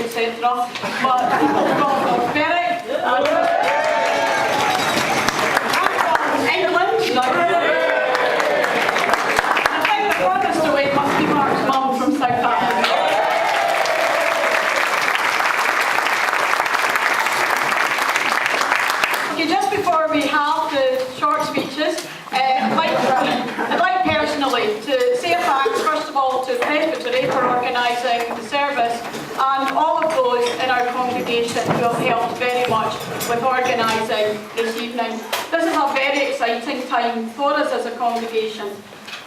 etc. But we've got Berwick, England, and I think the furthest away must be Mark's mum from South Africa. Okay, just before we have the short speeches, I'd like personally to say a thanks, first of all, to Presbytery for organising the service and all of those in our congregation who have helped very much with organising this evening. This is a very exciting time for us as a congregation.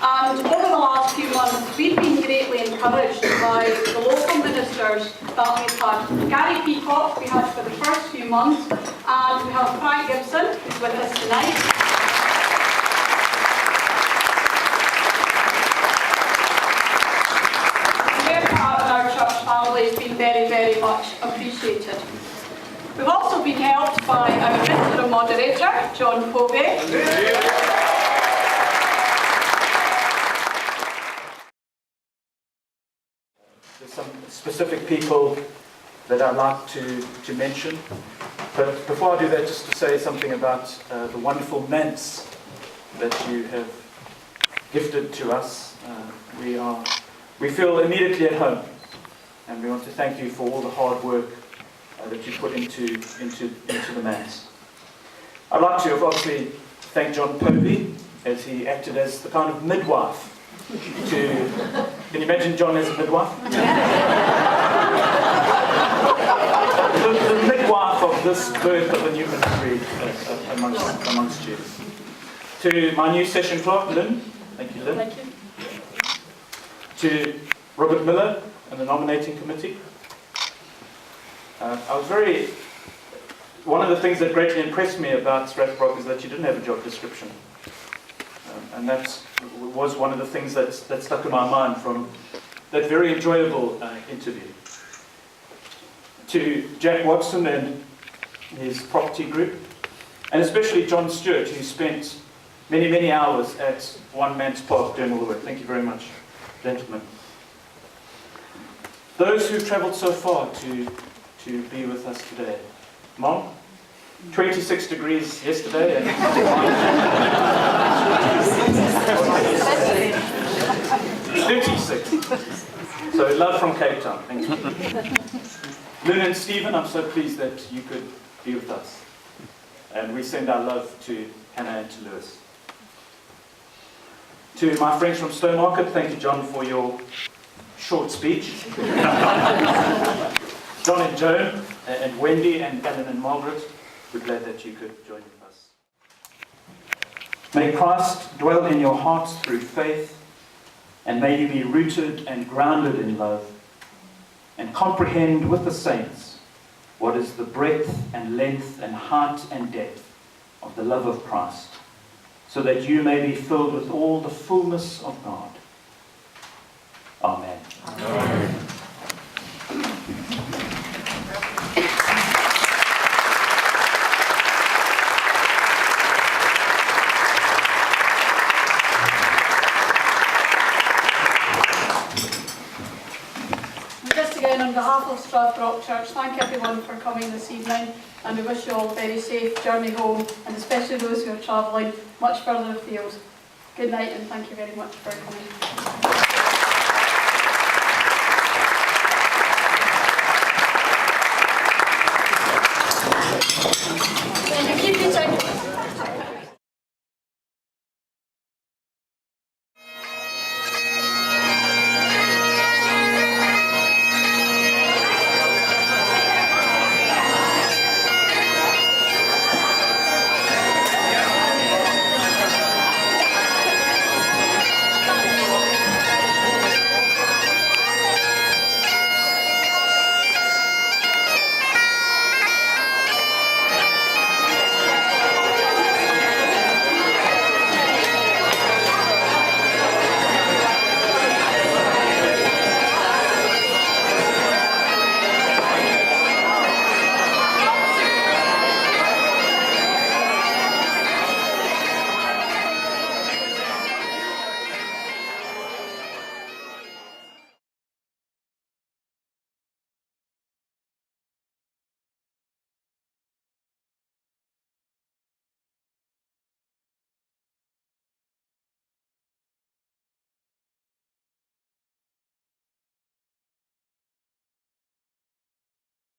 And over the last few months, we've been greatly encouraged by the local ministers that we've had. Gary Peacock we had for the first few months, and we have Frank Gibson, who's with us tonight. Family has been very, very much appreciated. We've also been helped by our interim moderator, John Povey. There's some specific people that I'd like to mention, but before I do that, just to say something about the wonderful manse that you have gifted to us. We feel immediately at home. And we want to thank you for all the hard work that you put into the manse. I'd like to obviously thank John Povey, as he acted as the kind of midwife to... Can you imagine John as a midwife? the midwife of this birth of a new ministry amongst you. To my new session clerk, Lynn. Thank you, Lynn. Thank you. To Robert Miller and the nominating committee. One of the things that greatly impressed me about Strathbrock is that you didn't have a job description. And that was one of the things that stuck in my mind from that very enjoyable interview. To Jack Watson and his property group, and especially John Stewart, who spent many, many hours at One Man's Park doing all the work. Thank you very much, gentlemen. Those who travelled so far to be with us today. Mom, 26 degrees yesterday and 36. So love from Cape Town. Thank you. Lynn and Stephen, I'm so pleased that you could be with us. And we send our love to Hannah and to Lewis. To my friends from Stowmarket, thank you, John, for your short speech. John and Joan, and Wendy, and Ellen and Margaret, we're glad that you could join with us. May Christ dwell in your hearts through faith, and may you be rooted and grounded in love, and comprehend with the saints what is the breadth and length and height and depth of the love of Christ, so that you may be filled with all the fullness of God. Amen. Amen. Just again, on behalf of Strathbrock Church, thank everyone for coming this evening, and we wish you all a very safe journey home, and especially those who are travelling much further afield. Good night, and thank you very much for coming.